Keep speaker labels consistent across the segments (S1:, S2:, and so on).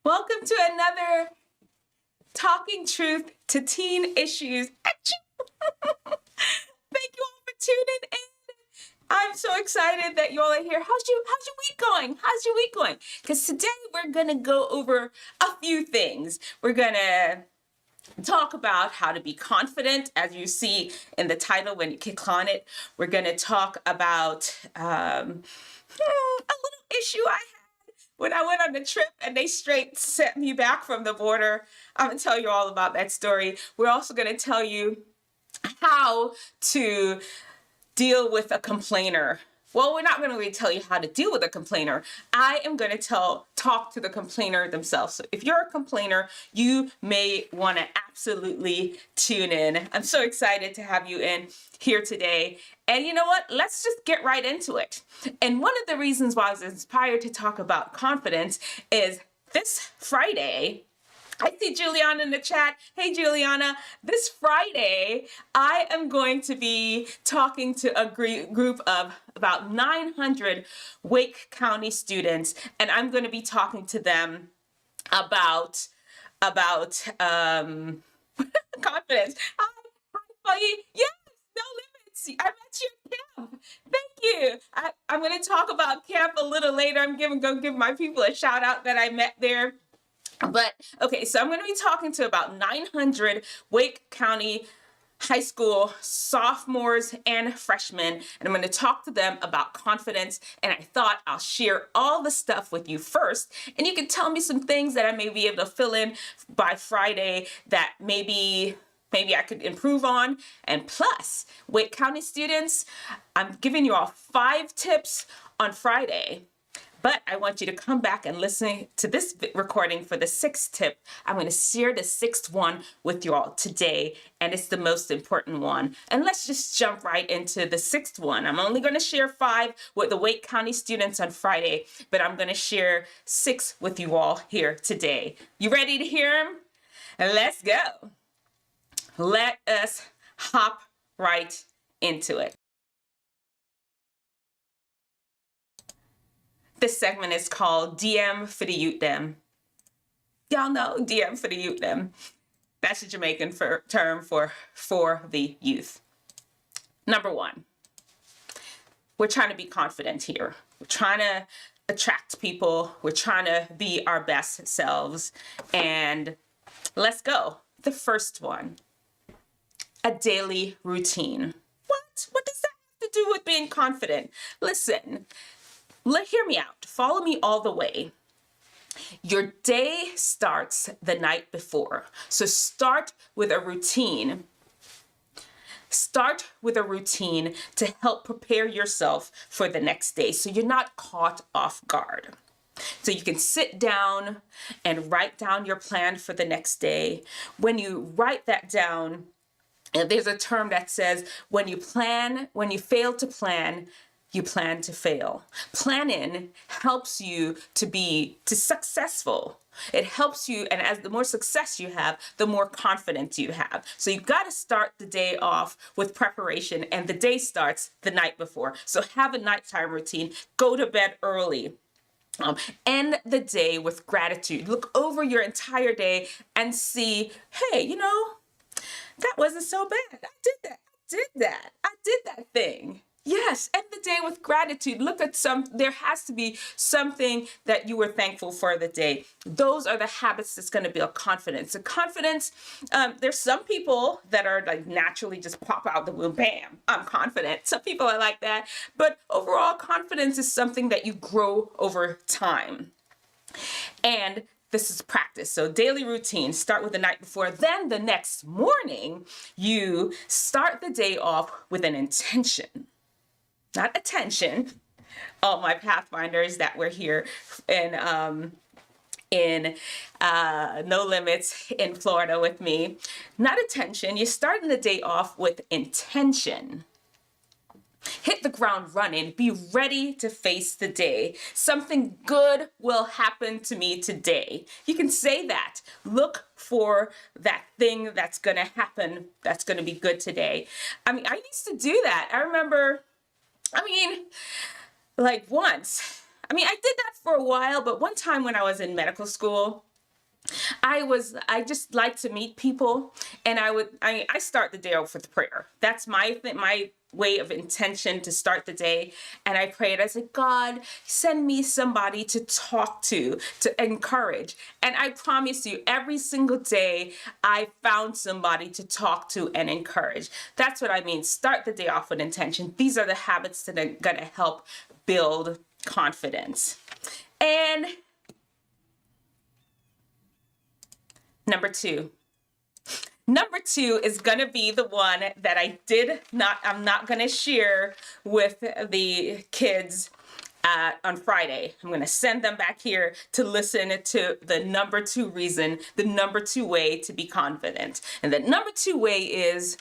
S1: Welcome to another Talking Truth to Teen Issues. Thank you all for tuning in. I'm so excited that you all are here. How's your week going? How's your week going? Because today we're going to go over a few things. We're going to talk about how to be confident, as you see in the title when you click on it. We're going to talk about a little issue I had when I went on the trip and they straight sent me back from the border. I'm going to tell you all about that story. We're also going to tell you how to deal with a complainer. Well, we're not going to really tell you how to deal with a complainer. I am going to talk to the complainer themselves. So if you're a complainer, you may want to absolutely tune in. I'm so excited to have you in here today. And you know what? Let's just get right into it. And one of the reasons why I was inspired to talk about confidence is this Friday, I see Juliana in the chat. Hey, Juliana. This Friday, I am going to be talking to a group of about 900 Wake County students, and I'm going to be talking to them about confidence. Hi, yes, no limits. I met you at camp. Thank you. I'm going to talk about camp a little later. I'm going to give my people a shout out that I met there. But okay, so I'm going to be talking to about 900 Wake County high school sophomores and freshmen, and I'm going to talk to them about confidence. And I thought I'll share all the stuff with you first, and you can tell me some things that I may be able to fill in by Friday that maybe I could improve on. And plus, Wake County students, I'm giving you all 5 tips on Friday. But I want you to come back and listen to this recording for the 6th tip. I'm going to share the 6th one with you all today, and it's the most important one. And let's just jump right into the 6th one. I'm only going to share 5 with the Wake County students on Friday, but I'm going to share 6 with you all here today. You ready to hear them? Let's go. Let us hop right into it. This segment is called DM for the Yute them. Y'all know DM for the Yute them. That's a Jamaican term for the youth. Number 1, we're trying to be confident here. We're trying to attract people. We're trying to be our best selves. And let's go. The first one, a daily routine. What does that have to do with being confident? Listen. Hear me out. Follow me all the way. Your day starts the night before. So start with a routine. Start with a routine to help prepare yourself for the next day so you're not caught off guard. So you can sit down and write down your plan for the next day. When you write that down, there's a term that says when you fail to plan, you plan to fail. Planning helps you to be successful. It helps you, and as the more success you have, the more confidence you have. So you've got to start the day off with preparation, and the day starts the night before. So have a nighttime routine. Go to bed early. End the day with gratitude. Look over your entire day and see, hey, that wasn't so bad. I did that thing. Yes, end the day with gratitude. Look at there has to be something that you were thankful for the day. Those are the habits that's going to build confidence. And confidence, there's some people that are like naturally just pop out the womb, bam, I'm confident. Some people are like that. But overall, confidence is something that you grow over time. And this is practice. So daily routine, start with the night before. Then the next morning, you start the day off with an intention. Not attention. All my Pathfinders that were here in No Limits in Florida with me. Not attention. You're starting the day off with intention. Hit the ground running. Be ready to face the day. Something good will happen to me today. You can say that. Look for that thing that's going to happen, that's going to be good today. I used to do that. I remember, like once. I did that for a while, but one time when I was in medical school, I just like to meet people, and I start the day off with prayer. That's my way of intention to start the day. And I prayed, I said, God, send me somebody to talk to encourage. And I promise you, every single day, I found somebody to talk to and encourage. That's what I mean. Start the day off with intention. These are the habits that are going to help build confidence. And number two is going to be the one that I'm not going to share with the kids on Friday. I'm going to send them back here to listen to the number two reason, the number two way to be confident. And the number two way is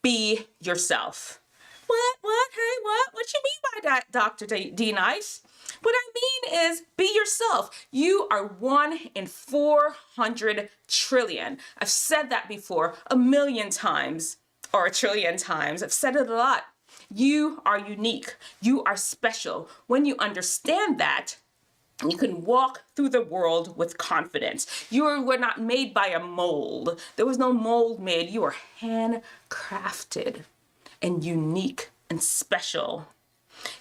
S1: be yourself. What? Hey, what you mean by that, Dr. D Nice? What I mean is be yourself. You are 1 in 400 trillion. I've said that before a million times or a trillion times. I've said it a lot. You are unique. You are special. When you understand that, you can walk through the world with confidence. You were not made by a mold. There was no mold made. You are handcrafted and unique and special.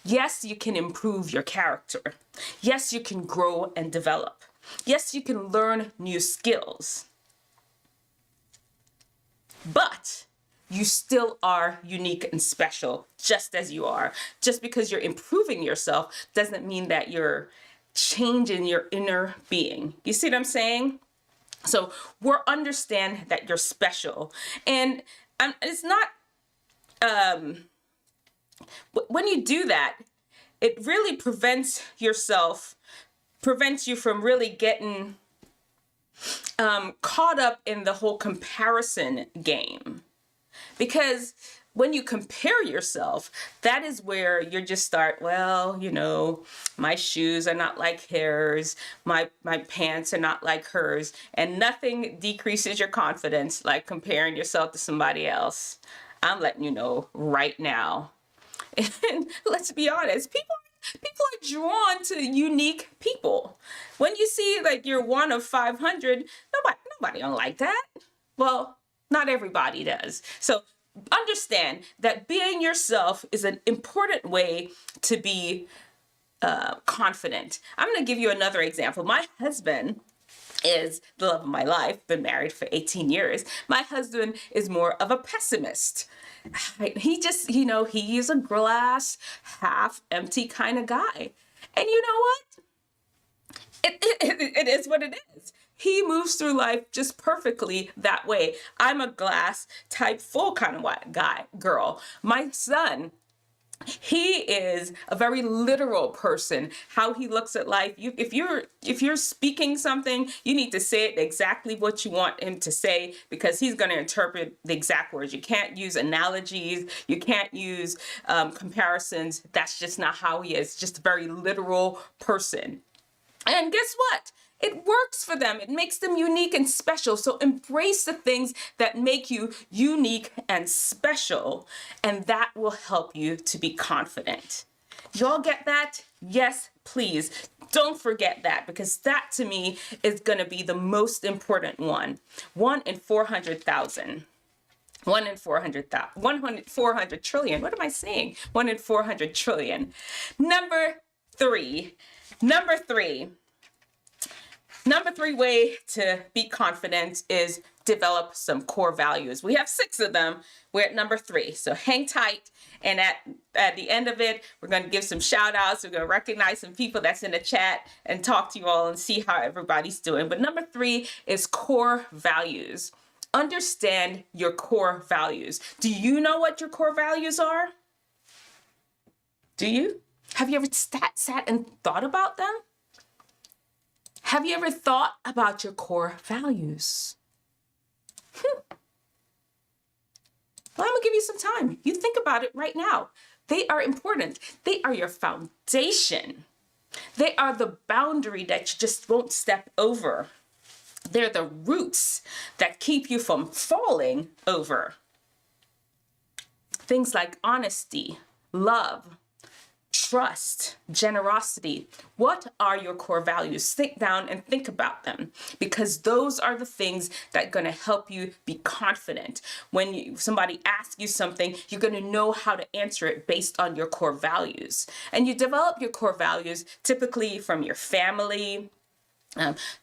S1: Yes, you can improve your character. Yes, you can grow and develop. Yes, you can learn new skills. But you still are unique and special, just as you are. Just because you're improving yourself doesn't mean that you're changing your inner being. You see what I'm saying? So understand that you're special. And it's not, when you do that, it really prevents you from really getting caught up in the whole comparison game. Because when you compare yourself, that is where you just start, well, my shoes are not like hers, my pants are not like hers, and nothing decreases your confidence like comparing yourself to somebody else. I'm letting you know right now. And let's be honest, people are drawn to unique people. When you see like you're one of 500, nobody don't like that. Well, not everybody does. So understand that being yourself is an important way to be confident. I'm going to give you another example. My husband is the love of my life, been married for 18 years. My husband is more of a pessimist. He just, he is a glass half empty kind of guy. And you know what? It is what it is. He moves through life just perfectly that way. I'm a glass type full kind of girl. My son, he is a very literal person. How he looks at life. If you're speaking something, you need to say it exactly what you want him to say, because he's going to interpret the exact words. You can't use analogies. You can't use comparisons. That's just not how he is. Just a very literal person. And guess what? It works for them. It makes them unique and special. So embrace the things that make you unique and special, and that will help you to be confident. Y'all get that? Yes, please. Don't forget that, because that to me is going to be the most important one. 1 in 400,000. 1 in 400,000. 400 trillion. What am I saying? 1 in 400 trillion. Number three way to be confident is develop some core values. We have 6 of them. We're at number 3. So hang tight. And at the end of it, we're going to give some shout outs. We're going to recognize some people that's in the chat and talk to you all and see how everybody's doing. But number 3 is core values. Understand your core values. Do you know what your core values are? Do you? Have you ever sat and thought about them? Have you ever thought about your core values? Well, I'm going to give you some time. You think about it right now. They are important. They are your foundation. They are the boundary that you just won't step over. They're the roots that keep you from falling over. Things like honesty, love, trust, trust, generosity. What are your core values? Sit down and think about them, because those are the things that are going to help you be confident. When somebody asks you something, you're going to know how to answer it based on your core values. And you develop your core values typically from your family.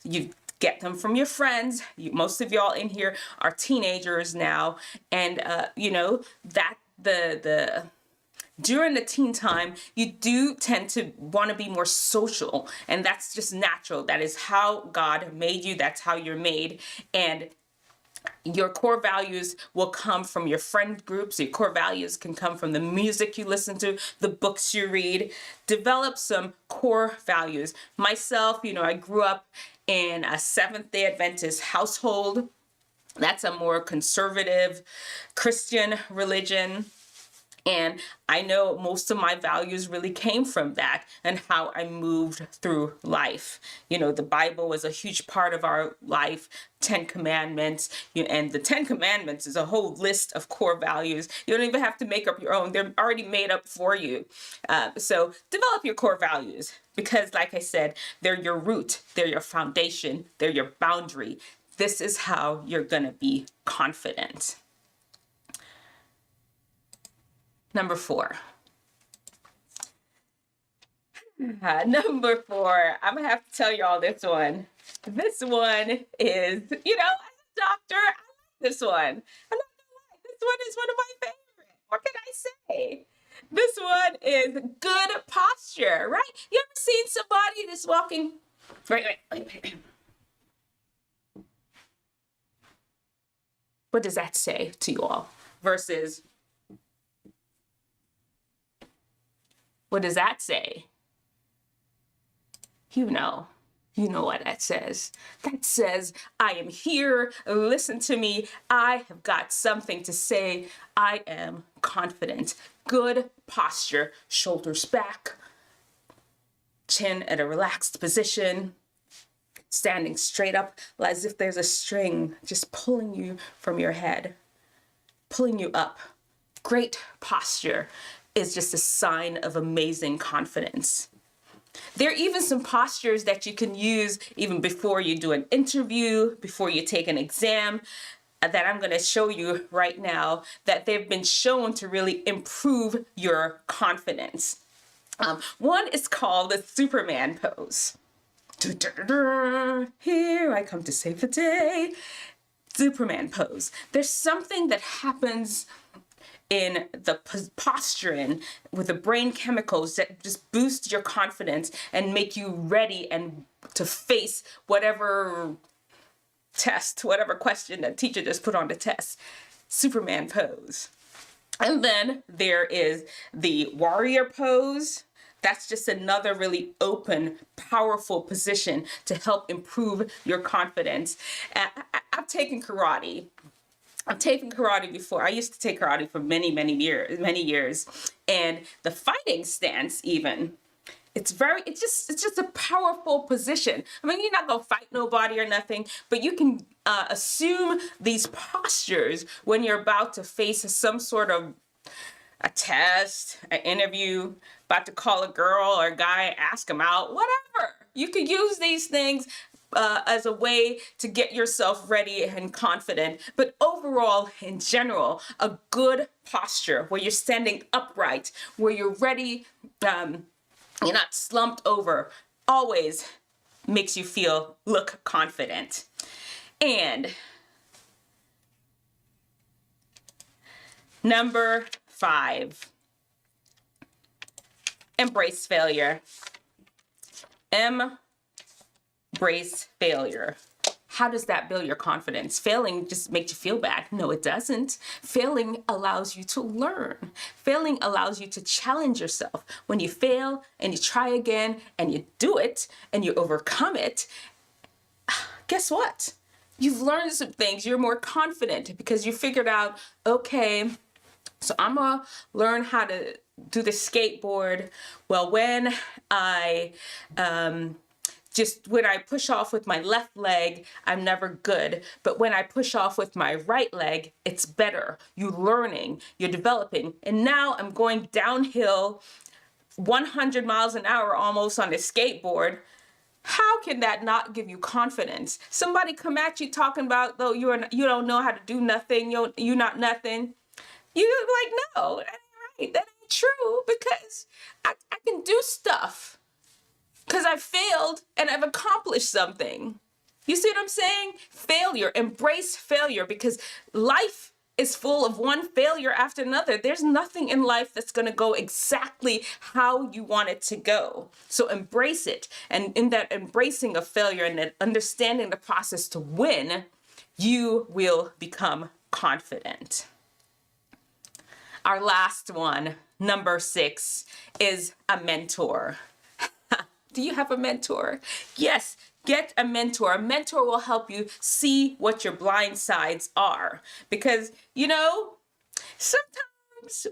S1: You get them from your friends. Most of y'all in here are teenagers now, and that during the teen time, you do tend to want to be more social, and that's just natural. That is how God made you. That's how you're made. And your core values will come from your friend groups. Your core values can come from the music you listen to, the books you read. Develop some core values. Myself, I grew up in a Seventh-day Adventist household. That's a more conservative Christian religion. And I know most of my values really came from that and how I moved through life. The Bible was a huge part of our life, 10 Commandments, and the 10 Commandments is a whole list of core values. You don't even have to make up your own. They're already made up for you. So develop your core values, because like I said, they're your root, they're your foundation, they're your boundary. This is how you're going to be confident. Number 4. Number 4, I'm going to have to tell y'all this one. This one is, as a doctor, I like this one. I'm not gonna lie, this one is one of my favorites. What can I say? This one is good posture, right? You ever seen somebody that's walking? Wait. What does that say to you all? Versus, what does that say? You know what that says. That says, I am here, listen to me, I have got something to say, I am confident. Good posture, shoulders back, chin at a relaxed position, standing straight up as if there's a string just pulling you from your head, pulling you up. Great posture is just a sign of amazing confidence. There are even some postures that you can use even before you do an interview, before you take an exam, that I'm going to show you right now, that they've been shown to really improve your confidence. One is called the Superman pose. Here I come to save the day. Superman pose. There's something that happens in the posturing with the brain chemicals that just boost your confidence and make you ready and to face whatever test, whatever question that teacher just put on the test. Superman pose. And then there is the warrior pose. That's just another really open, powerful position to help improve your confidence. I've taken karate. I've taken karate before. I used to take karate for many years. And the fighting stance even, it's just a powerful position. I mean, you're not gonna fight nobody or nothing, but you can assume these postures when you're about to face some sort of a test, an interview, about to call a girl or a guy, ask them out, whatever. You could use these things as a way to get yourself ready and confident. But overall, in general, a good posture where you're standing upright, where you're ready, you're not slumped over, always makes you look confident. And number 5, embrace failure. Embrace failure. How does that build your confidence? Failing just makes you feel bad. No, it doesn't. Failing allows you to learn. Failing allows you to challenge yourself. When you fail and you try again and you do it and you overcome it, guess what? You've learned some things. You're more confident because you figured out, okay, so I'm gonna learn how to do the skateboard. Well, when I when I push off with my left leg, I'm never good. But when I push off with my right leg, it's better. You're learning, you're developing. And now I'm going downhill 100 miles an hour almost on a skateboard, how can that not give you confidence? Somebody come at you talking about, though, you don't know how to do nothing, you're not nothing. You're like, no, that ain't right. That ain't true, because I can do stuff because I failed and I've accomplished something. You see what I'm saying? Failure, embrace failure, because life is full of one failure after another. There's nothing in life that's going to go exactly how you want it to go. So embrace it. And in that embracing of failure and that understanding the process to win, you will become confident. Our last one, number 6, is a mentor. Do you have a mentor? Yes, get a mentor. A mentor will help you see what your blind sides are. Because, sometimes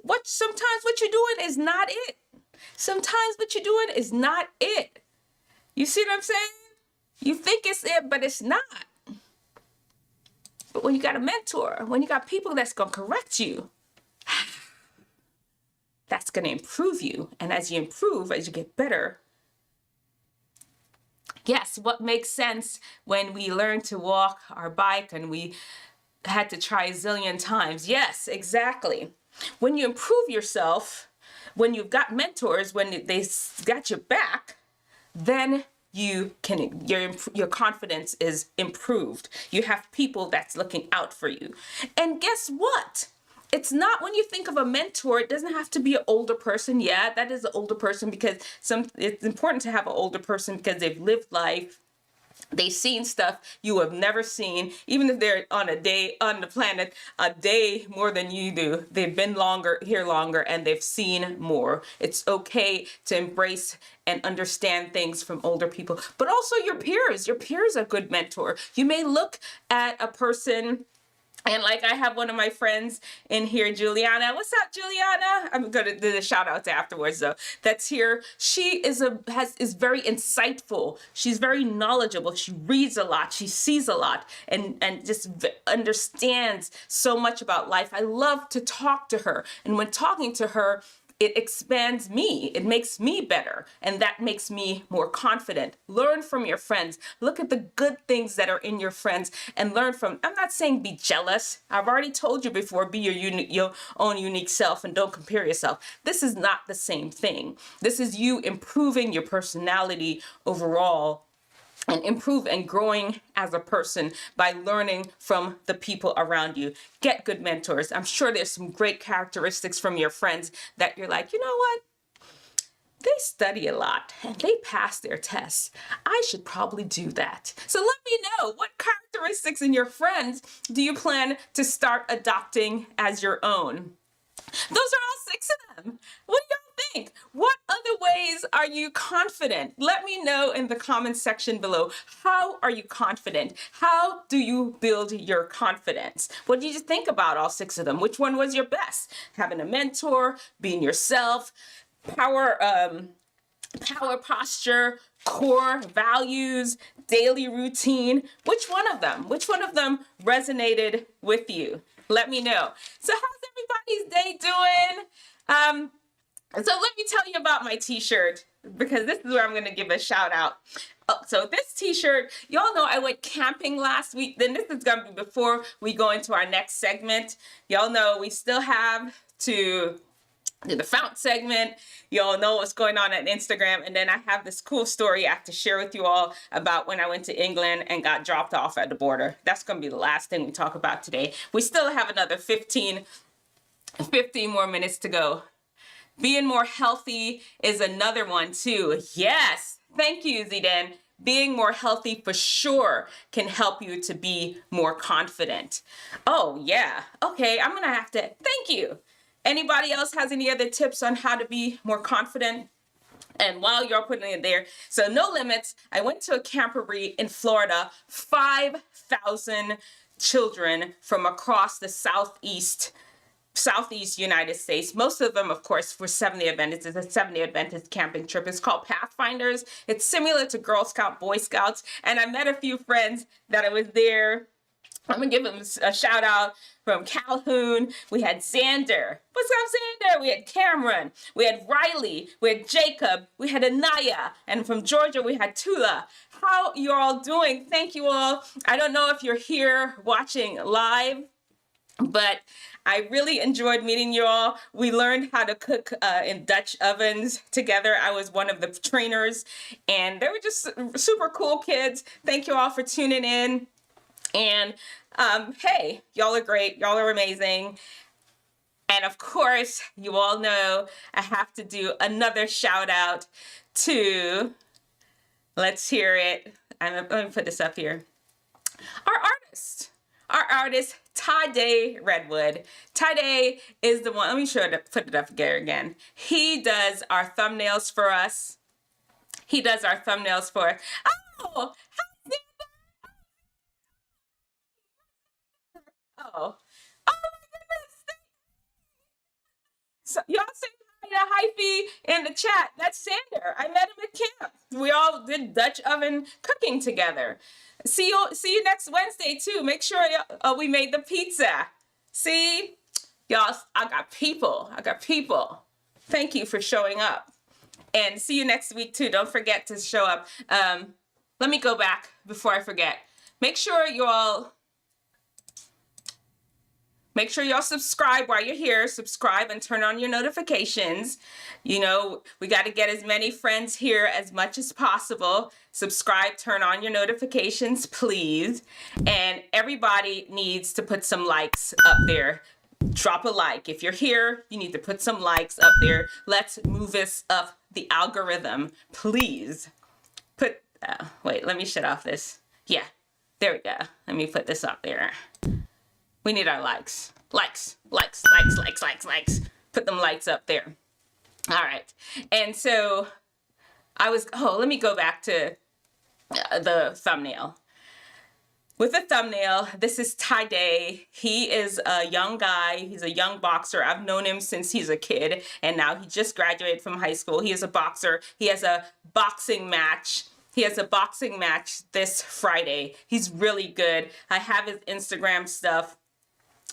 S1: what you're doing is not it. Sometimes what you're doing is not it. You see what I'm saying? You think it's it, but it's not. But when you got a mentor, when you got people that's going to correct you, that's going to improve you. And as you improve, as you get better, yes, what makes sense when we learn to walk our bike and we had to try a zillion times. Yes, exactly. When you improve yourself, when you've got mentors, when they got your back, then your confidence is improved. You have people that's looking out for you. And guess what? It's not, when you think of a mentor, it doesn't have to be an older person. Yeah, that is an older person, because it's important to have an older person because they've lived life. They've seen stuff you have never seen, even if they're on the planet a day more than you do. They've been here longer, and they've seen more. It's okay to embrace and understand things from older people, but also your peers. Your peers are a good mentor. You may look at a person, and like I have one of my friends in here, Juliana. What's up, Juliana? I'm going to do the shout outs afterwards, though. That's here. She is very insightful. She's very knowledgeable. She reads a lot. She sees a lot, and just understands so much about life. I love to talk to her. And when talking to her, it expands me. It makes me better. And that makes me more confident. Learn from your friends. Look at the good things that are in your friends and learn from. I'm not saying be jealous. I've already told you before, be your own unique self and don't compare yourself. This is not the same thing. This is you improving your personality overall, and improve and growing as a person by learning from the people around you. Get good mentors. I'm sure there's some great characteristics from your friends that you're like, you know what? They study a lot and they pass their tests. I should probably do that. So let me know, what characteristics in your friends do you plan to start adopting as your own? Those are all 6 of them. What do y'all think? What other ways are you confident? Let me know in the comments section below. How are you confident? How do you build your confidence? What did you think about all 6 of them? Which one was your best? Having a mentor, being yourself, power posture, core values, daily routine. Which one of them? Which one of them resonated with you? Let me know. So how's everybody's day doing? So let me tell you about my t-shirt, because this is where I'm going to give a shout out. Oh, so this t-shirt, y'all know I went camping last week. Then this is going to be before we go into our next segment. Y'all know we still have to do the Fount segment. Y'all know what's going on Instagram. And then I have this cool story I have to share with you all about when I went to England and got dropped off at the border. That's going to be the last thing we talk about today. We still have another 15 more minutes to go. Being more healthy is another one too. Yes, thank you, Zidane. Being more healthy for sure can help you to be more confident. Oh yeah, okay, I'm gonna have to, thank you. Anybody else has any other tips on how to be more confident? And while you're putting it there, so No Limits, I went to a camporee in Florida, 5,000 children from across the Southeast United States. Most of them, of course, were Seventh-day Adventists. It's a Seventh-day Adventist camping trip. It's called Pathfinders. It's similar to Girl Scout, Boy Scouts. And I met a few friends that I was there I'm gonna give him a shout out from Calhoun. We had Xander. What's up, Xander? We had Cameron. We had Riley. We had Jacob. We had Anaya. And from Georgia, we had Tula. How you all doing? Thank you all. I don't know if you're here watching live, but I really enjoyed meeting you all. We learned how to cook in Dutch ovens together. I was one of the trainers, and they were just super cool kids. Thank you all for tuning in. And hey, y'all are great. Y'all are amazing. And of course, you all know I have to do another shout out to, let's hear it. Let me put this up here. Our artist, Tydai Redwood. Tydai is the one, let me put it up here again. He does our thumbnails for us. Oh, oh, oh my goodness. So, y'all say hi to Hyphy in the chat. That's Sander. I met him at camp. We all did Dutch oven cooking together. See you next Wednesday too. Make sure we made the pizza. See, y'all, I got people. Thank you for showing up. And see you next week too. Don't forget to show up. Let me go back before I forget. Make sure y'all subscribe while you're here. Subscribe and turn on your notifications. You know, we got to get as many friends here as much as possible. Subscribe, turn on your notifications, please. And everybody needs to put some likes up there. Drop a like. If you're here, you need to put some likes up there. Let's move this up the algorithm, please. Wait, let me shut off this. Yeah, there we go. Let me put this up there. We need our likes. Likes. Put them likes up there. All right. And so let me go back to the thumbnail. With the thumbnail, this is Tydai. He is a young guy. He's a young boxer. I've known him since he's a kid, and now he just graduated from high school. He is a boxer. He has a boxing match. This Friday. He's really good. I have his Instagram stuff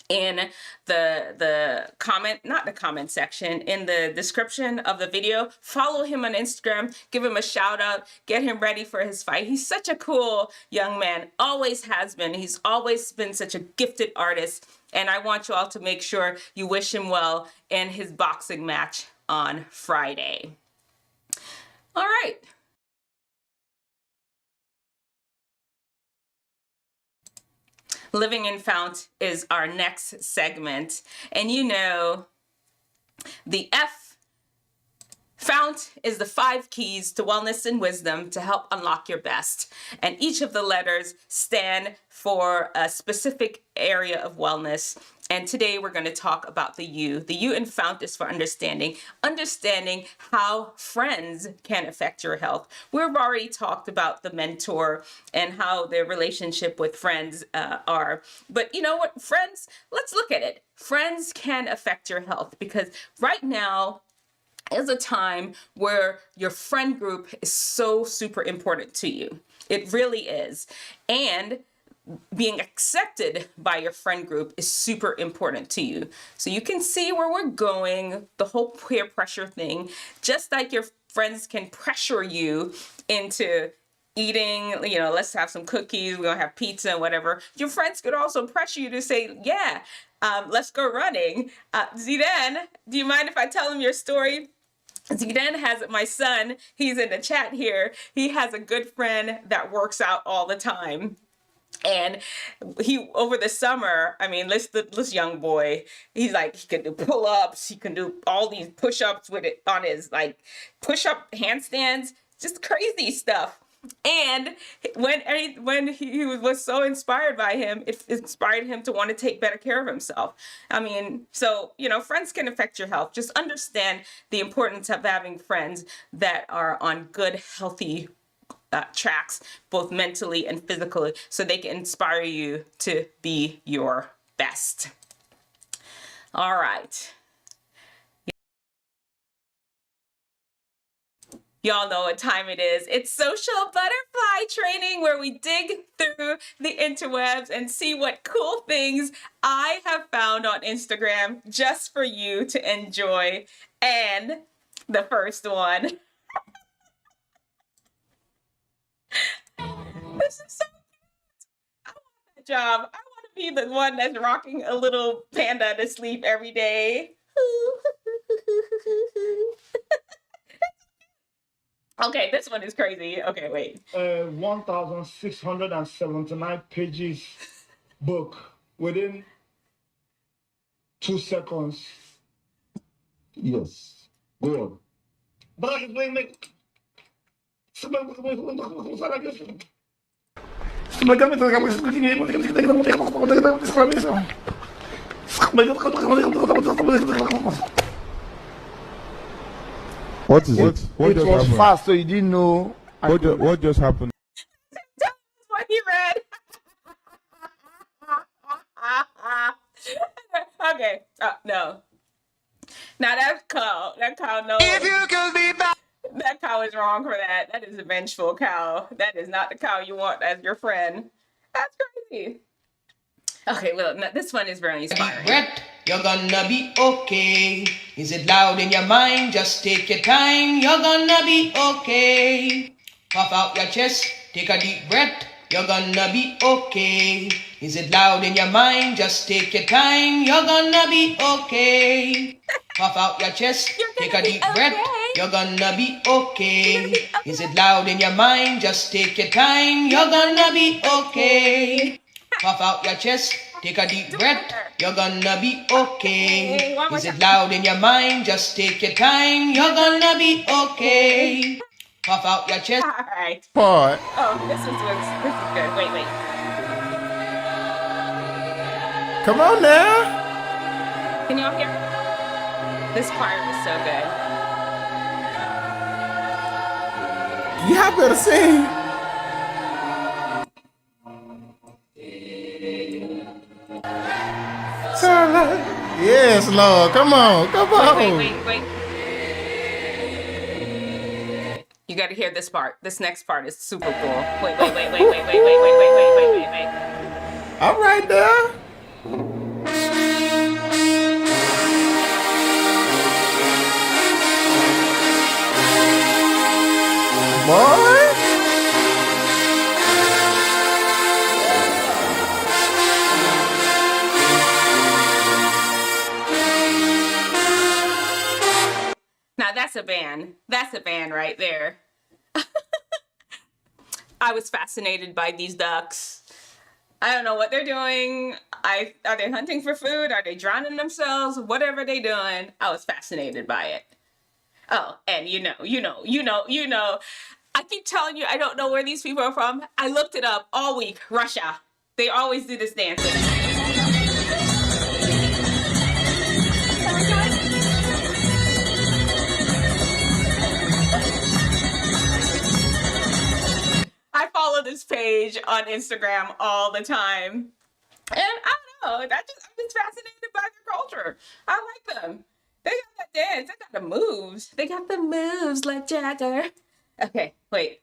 S1: in the comment, not the comment section, in the description of the video. Follow him on Instagram, give him a shout out, get him ready for his fight. He's such a cool young man, always has been. He's always been such a gifted artist, and I want you all to make sure you wish him well in his boxing match on Friday. All right. Living in Fount is our next segment. And you know, the Fount is the 5 keys to wellness and wisdom to help unlock your best. And each of the letters stand for a specific area of wellness. And today we're going to talk about the U. The U in Fount is for understanding how friends can affect your health. We've already talked about the mentor and how their relationship with friends are. But you know what, friends, let's look at it. Friends can affect your health because right now is a time where your friend group is so super important to you. It really is. And being accepted by your friend group is super important to you. So you can see where we're going, the whole peer pressure thing, just like your friends can pressure you into eating, you know, let's have some cookies, we're gonna have pizza and whatever. Your friends could also pressure you to say, yeah, let's go running. Zidane, do you mind if I tell him your story? Zidane has my son, he's in the chat here. He has a good friend that works out all the time. And he, over the summer, I mean, this young boy, he's like, he can do pull-ups, he can do all these push-ups with it on his, like, push-up handstands, just crazy stuff. And when he was so inspired by him, it inspired him to want to take better care of himself. I mean, so, you know, friends can affect your health. Just understand the importance of having friends that are on good, healthy tracks, both mentally and physically, so they can inspire you to be your best. All right. Y'all know what time it is. It's social butterfly training, where we dig through the interwebs and see what cool things I have found on Instagram just for you to enjoy. And the first one. This is so cute. I want that job. I want to be the one that's rocking a little panda to sleep every day. Okay, this one is crazy. Okay, wait.
S2: 1,679 pages book within 2 seconds. Yes. Go on. But wait.
S3: What is it? What
S2: It
S3: just
S2: was
S3: happened?
S2: fast, so you didn't know.
S3: What just happened?
S1: That's what he read. Okay. No. Now that cow, no. If you can be back. That cow is wrong for that. That is a vengeful cow. That is not the cow you want as your friend. That's crazy. Okay, well, no, this one is very inspiring.
S4: Breath, you're gonna be okay. Is it loud in your mind? Just take your time. You're gonna be okay. Puff out your chest, take a deep breath. You're gonna be okay. Is it loud in your mind? Just take your time. You're gonna be okay. Puff out your chest, take a deep breath. You're gonna be okay. Is it loud in your mind? Just take your time. You're gonna be okay. Puff out your chest, take a deep breath. You're gonna be okay. Is it loud in your mind? Just take your time. You're gonna be okay. Puff out your chest.
S1: All right.
S3: Part.
S1: Oh, this is good. Wait.
S3: Come on now.
S1: Can y'all hear? This part was so good.
S3: You happy to sing? Yes, Lord. Come on.
S1: Wait. You got to hear this part. This next part is super cool. Wait.
S3: All right there. Boy.
S1: Now that's a band. That's a band right there. I was fascinated by these ducks. I don't know what they're doing. Are they hunting for food? Are they drowning themselves? Whatever they doing, I was fascinated by it. Oh, and you know. I keep telling you, I don't know where these people are from. I looked it up all week. Russia. They always do this dancing. I follow this page on Instagram all the time. And I don't know, I'm just fascinated by their culture. I like them. They got that dance. They got the moves. They got the moves like Jagger. Okay, wait.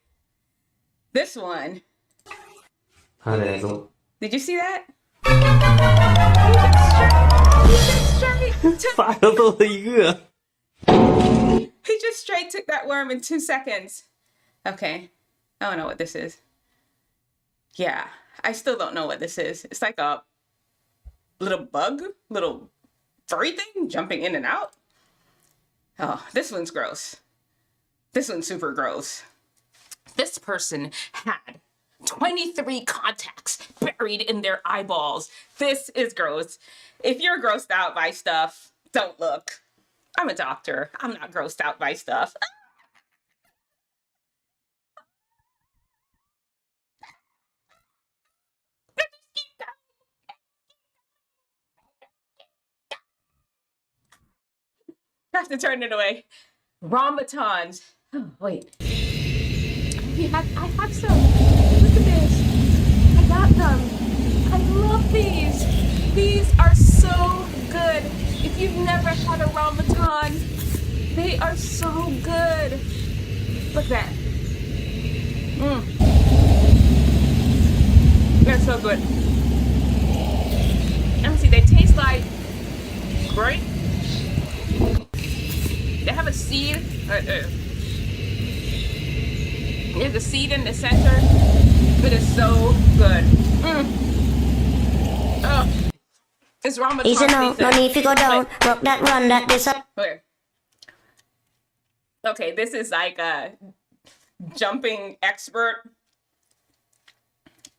S1: This one. Did you see that? He just straight took that worm in 2 seconds. Okay. I don't know what this is. Yeah, I still don't know what this is. It's like a little bug, little furry thing jumping in and out. Oh, this one's gross. This one's super gross. This person had 23 contacts buried in their eyeballs. This is gross. If you're grossed out by stuff, don't look. I'm a doctor. I'm not grossed out by stuff. I have to turn it away. Ramatans. Oh, wait. I have some. Look at this. I got them. I love these. These are so good. If you've never had a Ramadan, they are so good. Look at that. They're so good. Let me see, they taste like grape. They have a seed. There's a seed in the center. It is so good. Oh, it's Ramadan
S5: Easy now,
S1: season.
S5: no need to go down. Rock that run, that this up.
S1: Okay, this is like a jumping expert.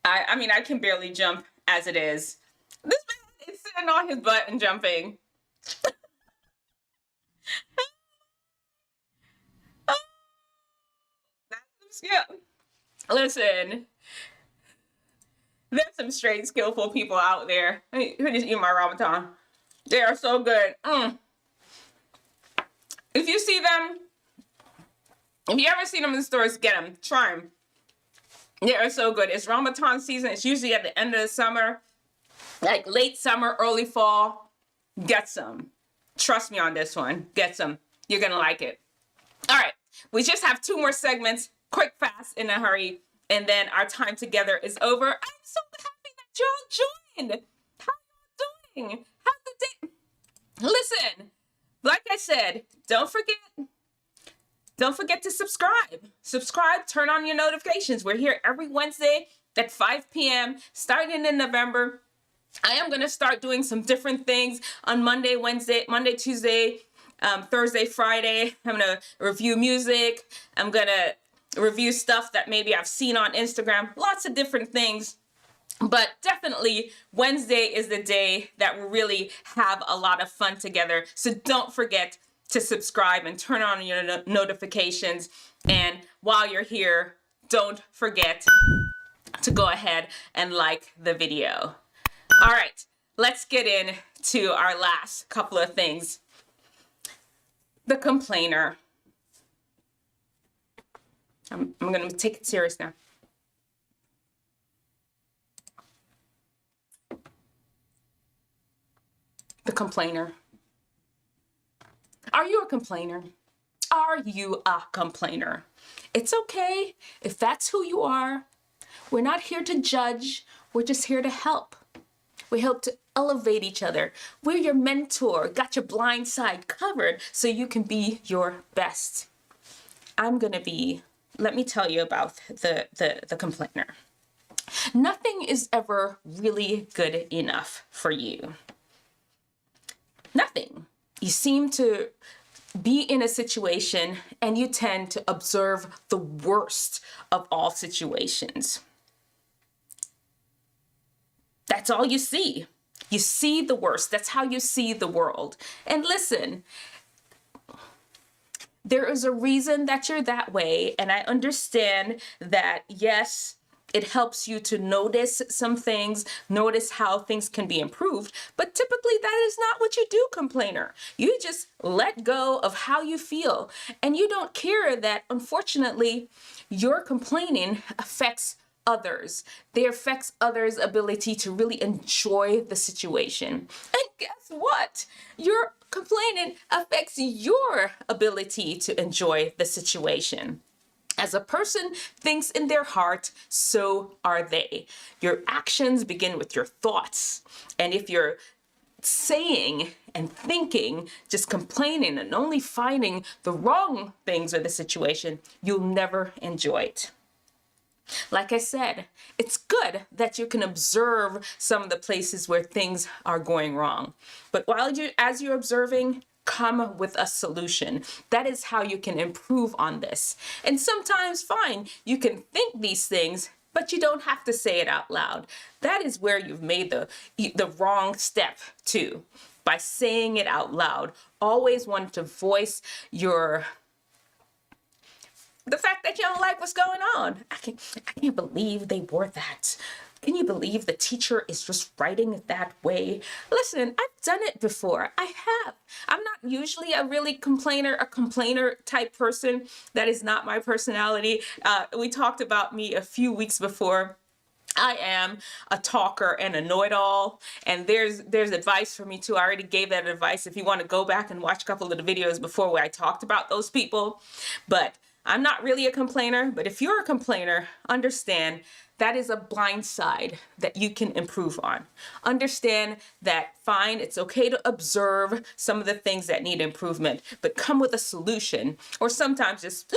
S1: I mean, I can barely jump as it is. This man is sitting on his butt and jumping. That's some skill. Listen, there's some straight skillful people out there who just eat my Ramadan. They are so good. If you see them, if you ever see them in the stores, get them. Try them. They are so good. It's Ramadan season. It's usually at the end of the summer, like late summer, early fall. Get some. Trust me on this one. Get some. You're going to like it. All right. We just have 2 more segments. Quick, fast, in a hurry. And then our time together is over. I'm so happy that y'all joined. How y'all doing? How's the day? Listen, like I said, don't forget to subscribe. Subscribe, turn on your notifications. We're here every Wednesday at 5 p.m. starting in November. I am going to start doing some different things on Monday, Tuesday, Thursday, Friday. I'm going to review music. I'm going to review stuff that maybe I've seen on Instagram. Lots of different things. But definitely Wednesday is the day that we really have a lot of fun together. So don't forget to subscribe and turn on your notifications. And while you're here, don't forget to go ahead and like the video. All right, let's get into our last couple of things. The complainer. I'm going to take it serious now. The complainer. Are you a complainer? Are you a complainer? It's okay if that's who you are. We're not here to judge. We're just here to help. We help to elevate each other. We're your mentor. Got your blind side covered so you can be your best. Let me tell you about the complainer. Nothing is ever really good enough for you. Nothing. You seem to be in a situation and you tend to observe the worst of all situations. That's all you see. You see the worst. That's how you see the world. And listen, there is a reason that you're that way. And I understand that, yes, it helps you to notice some things, notice how things can be improved. But typically that is not what you do, complainer. You just let go of how you feel. And you don't care that, unfortunately, your complaining affects others. They affects others' ability to really enjoy the situation. And guess what? Your complaining affects your ability to enjoy the situation. As a person thinks in their heart, so are they. Your actions begin with your thoughts. And if you're saying and thinking, just complaining and only finding the wrong things or the situation, you'll never enjoy it. Like I said, it's good that you can observe some of the places where things are going wrong. But as you're observing, come with a solution. That is how you can improve on this. And sometimes, fine, you can think these things, but you don't have to say it out loud. That is where you've made the wrong step too, by saying it out loud. Always want to voice the fact that you don't like what's going on. I can't believe they wore that. Can you believe the teacher is just writing it that way? Listen, I've done it before. I have. I'm not usually a complainer type person. That is not my personality. We talked about me a few weeks before. I am a talker and a know-it-all, and there's advice for me too. I already gave that advice if you want to go back and watch a couple of the videos before where I talked about those people. But I'm not really a complainer, but if you're a complainer, understand that is a blind side that you can improve on. Understand that, fine, it's okay to observe some of the things that need improvement, but come with a solution. Or sometimes just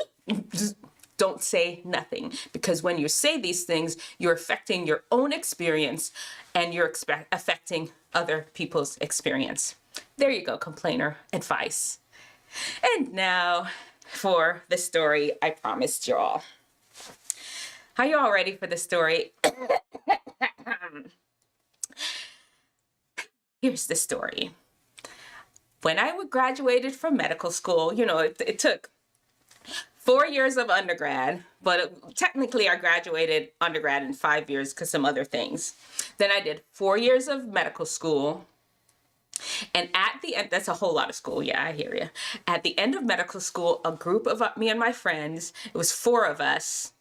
S1: don't say nothing, because when you say these things, you're affecting your own experience and you're affecting other people's experience. There you go, complainer advice. And now for the story I promised y'all. Are y'all ready for the story? Here's the story. When I graduated from medical school, you know, it took 4 years of undergrad, but technically I graduated undergrad in 5 years because some other things. Then I did 4 years of medical school. And at the end, that's a whole lot of school. Yeah, I hear you. At the end of medical school, a group of me and my friends, it was 4 of us,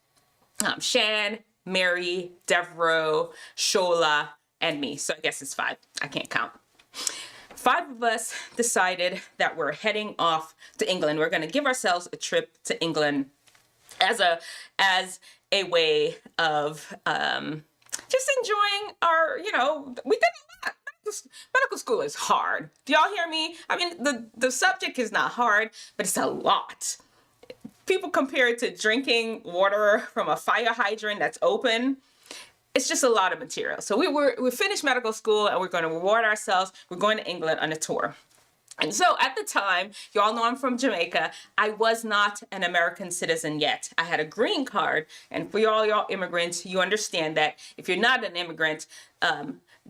S1: Shan, Mary, Devereaux, Shola, and me. So I guess it's 5. I can't count. 5 of us decided that we're heading off to England. We're going to give ourselves a trip to England as a way of just enjoying our, you know, we did a lot. Medical school is hard. Do y'all hear me? I mean, the subject is not hard, but it's a lot. People compare it to drinking water from a fire hydrant that's open. It's just a lot of material. So we finished medical school and we're going to reward ourselves. We're going to England on a tour. And so at the time, y'all know I'm from Jamaica. I was not an American citizen yet. I had a green card. And for y'all immigrants, you understand that if you're not an immigrant,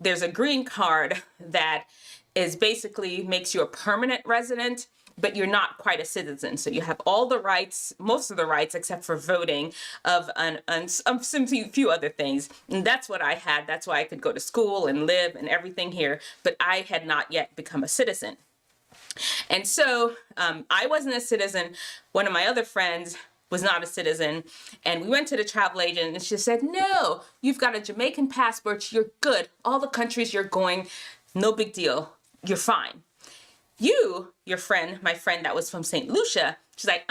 S1: there's a green card that is basically makes you a permanent resident, but you're not quite a citizen. So you have all the rights, most of the rights, except for voting of some few other things. And that's what I had. That's why I could go to school and live and everything here. But I had not yet become a citizen. And so I wasn't a citizen. One of my other friends was not a citizen. And we went to the travel agent and she said, no, you've got a Jamaican passport. You're good. All the countries you're going, no big deal. You're fine. Your friend, my friend that was from St. Lucia, she's like,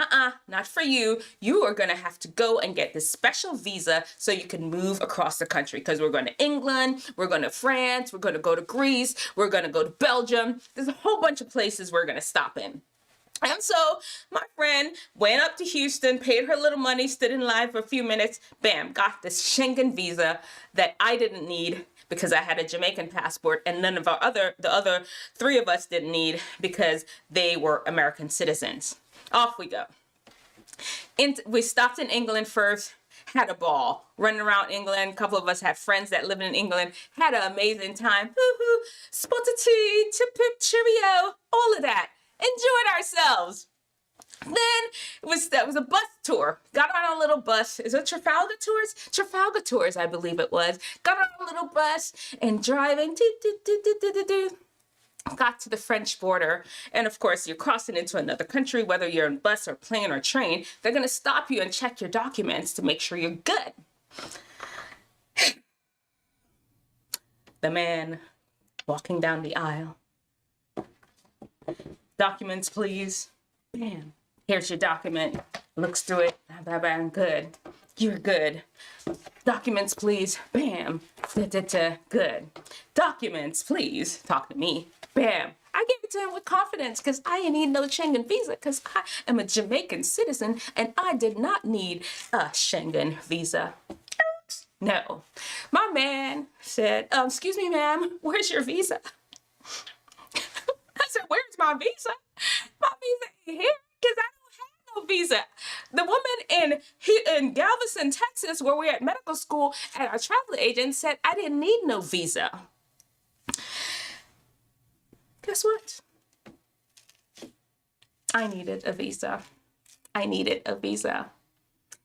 S1: not for you. You are going to have to go and get this special visa so you can move across the country, because we're going to England, we're going to France, we're going to go to Greece, we're going to go to Belgium. There's a whole bunch of places we're going to stop in. And so my friend went up to Houston, paid her little money, stood in line for a few minutes, bam, got this Schengen visa that I didn't need because I had a Jamaican passport, and none of the other 3 of us didn't need because they were American citizens. Off we go. We stopped in England first, had a ball, running around England. A couple of us had friends that lived in England, had an amazing time. Woo-hoo, spot a tea, chip-pip, cheerio, all of that. Enjoyed ourselves. Then that was a bus tour. Got on a little bus. Is it Trafalgar Tours? Trafalgar Tours, I believe it was. Got on a little bus and driving. Got to the French border. And of course, you're crossing into another country, whether you're in bus or plane or train. They're going to stop you and check your documents to make sure you're good. The man walking down the aisle. Documents, please. Bam. Here's your document. Looks through it. Bam, good. You're good. Documents, please. Bam. Good. Documents, please. Talk to me. Bam. I gave it to him with confidence because I didn't need no Schengen visa because I am a Jamaican citizen and I did not need a Schengen visa. No. My man said, excuse me, ma'am, where's your visa? I said, where's my visa? My visa ain't here because I don't have no visa. The woman in Galveston, Texas, where we're at medical school, and our travel agent said I didn't need no visa. Guess what? I needed a visa. I needed a visa.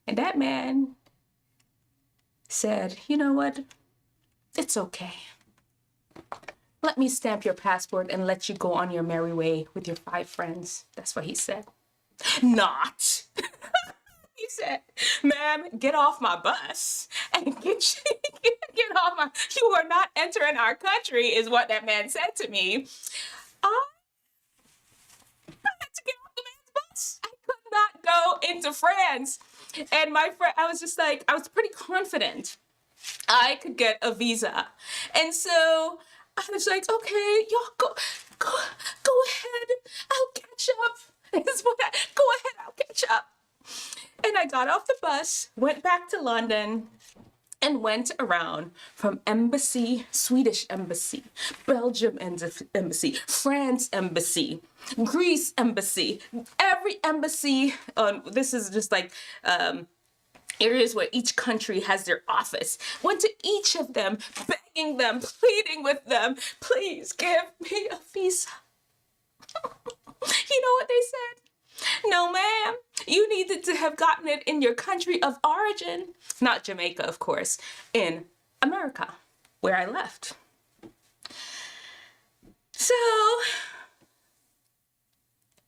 S1: And that man said, you know what? It's okay. Let me stamp your passport and let you go on your merry way with your 5 friends. That's what he said. Not. He said, ma'am, get off my bus and get off my, you are not entering our country, is what that man said to me. I had to get off the man's bus. I could not go into France. And my friend, I was just like, I was pretty confident I could get a visa. And so I was like, okay, y'all go ahead. I'll catch up. Go ahead, I'll catch up. And I got off the bus, went back to London, and went around from embassy, Swedish embassy, Belgium embassy, France embassy, Greece embassy, every embassy. This is just like areas where each country has their office. Went to each of them, begging them, pleading with them, please give me a visa. You know what they said? No, ma'am. You needed to have gotten it in your country of origin. Not Jamaica, of course. In America, where I left. So,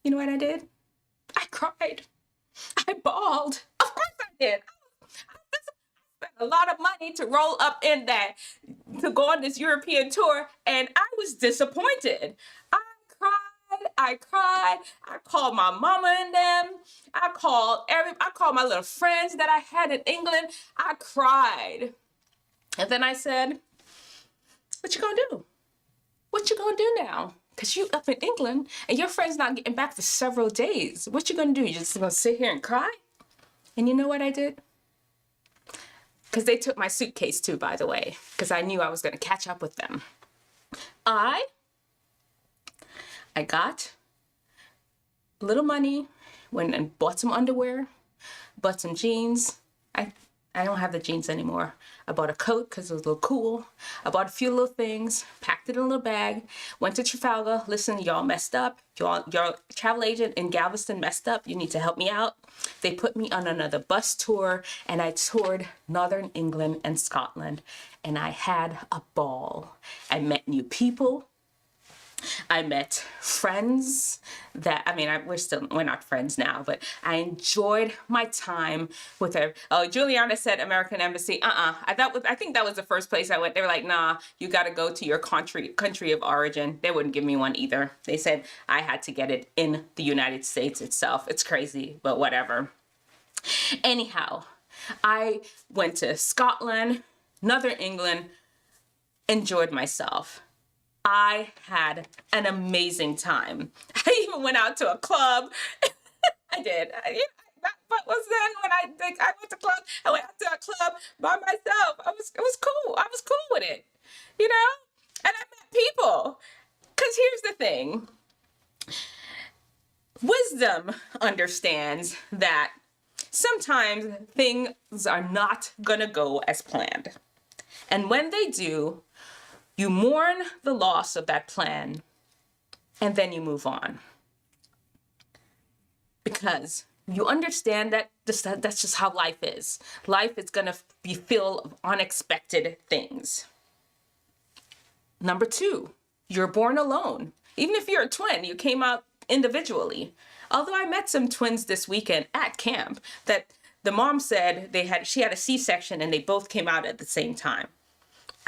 S1: you know what I did? I cried. I bawled. Of course I did. I spent a lot of money to roll up in that, to go on this European tour, and I was disappointed. I cried. I called my mama and them. I called my little friends that I had in England. I cried. And then I said, what you gonna do? What you gonna do now? Because you up in England and your friend's not getting back for several days. What you gonna do? You just gonna sit here and cry? And you know what I did? Because they took my suitcase too, by the way, because I knew I was gonna catch up with them. I got a little money, went and bought some underwear, bought some jeans. I don't have the jeans anymore. I bought a coat because it was a little cool. I bought a few little things, packed it in a little bag, went to Trafalgar. Listen, y'all messed up. Your travel agent in Galveston messed up. You need to help me out. They put me on another bus tour, and I toured Northern England and Scotland, and I had a ball. I met new people. I met friends that, I mean, we're not friends now, but I enjoyed my time with her. Oh, Juliana said American Embassy. I think that was the first place I went. They were like, nah, you got to go to your country of origin. They wouldn't give me one either. They said I had to get it in the United States itself. It's crazy, but whatever. Anyhow, I went to Scotland, Northern England, enjoyed myself. I had an amazing time. I even went out to a club. I did. But was then when I went to club. I went out to a club by myself. It was cool. I was cool with it, you know. And I met people. Cause here's the thing. Wisdom understands that sometimes things are not gonna go as planned, and when they do, you mourn the loss of that plan, and then you move on. Because you understand that that's just how life is. Life is gonna be filled of unexpected things. Number 2, you're born alone. Even if you're a twin, you came out individually. Although I met some twins this weekend at camp that the mom said she had a C-section and they both came out at the same time.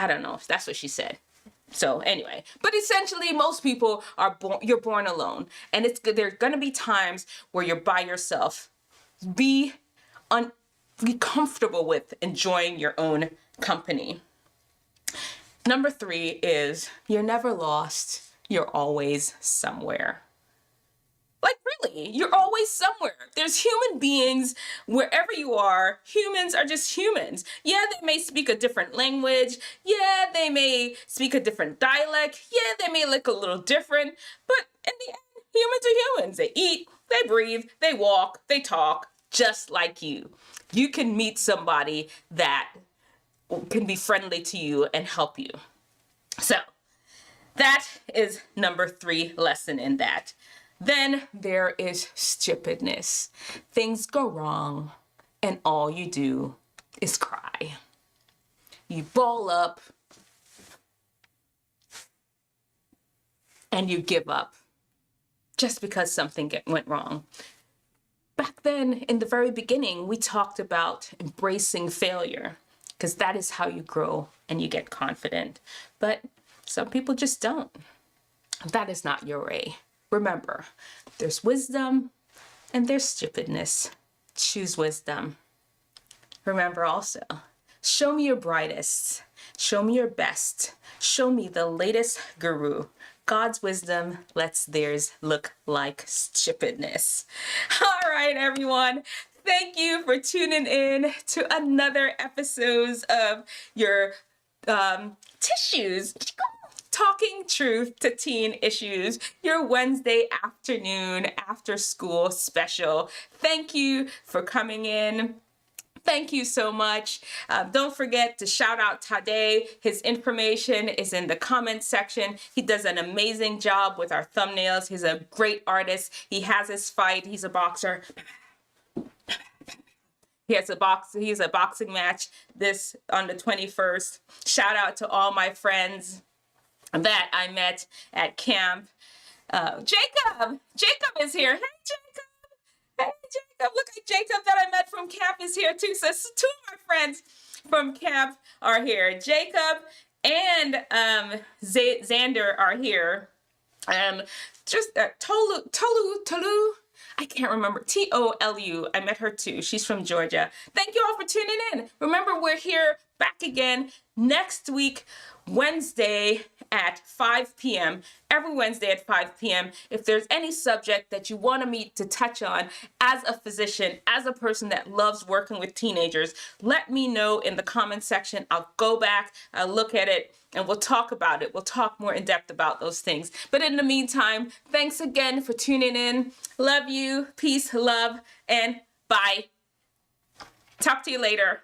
S1: I don't know if that's what she said. So anyway, but essentially most people you're born alone, and there are going to be times where you're by yourself. Be comfortable with enjoying your own company. Number 3 is you're never lost. You're always somewhere. Like, really, you're always somewhere. There's human beings wherever you are. Humans are just humans. Yeah, they may speak a different language. Yeah, they may speak a different dialect. Yeah, they may look a little different. But in the end, humans are humans. They eat, they breathe, they walk, they talk, just like you. You can meet somebody that can be friendly to you and help you. So, that is number 3 lesson in that. Then there is stupidness. Things go wrong, and all you do is cry. You ball up, and you give up just because something went wrong. Back then, in the very beginning, we talked about embracing failure, because that is how you grow and you get confident. But some people just don't. That is not your way. Remember, there's wisdom and their stupidness. Choose wisdom. Remember also, show me your brightest. Show me your best. Show me the latest guru. God's wisdom lets theirs look like stupidness. All right, everyone. Thank you for tuning in to another episode of your tissues. Talking truth to teen issues, your Wednesday afternoon after school special. Thank you for coming in. Thank you so much. Don't forget to shout out Tydai. His information is in the comments section. He does an amazing job with our thumbnails. He's a great artist. He has his fight. He's a boxer. He's a boxing match this on the 21st. Shout out to all my friends that I met at camp. Jacob is here. Hey, Jacob. Hey, Jacob. Look at Jacob that I met from camp is here too. So two of my friends from camp are here. Jacob and Xander are here. Tolu. I can't remember. Tolu. I met her too. She's from Georgia. Thank you all for tuning in. Remember, we're here back again next week, Wednesday at 5 p.m. Every Wednesday at 5 p.m. If there's any subject that you want me to touch on as a physician, as a person that loves working with teenagers, let me know in the comment section. I'll go back, I'll look at it, and we'll talk about it. We'll talk more in depth about those things. But in the meantime, thanks again for tuning in. Love you, peace, love, and bye. Talk to you later.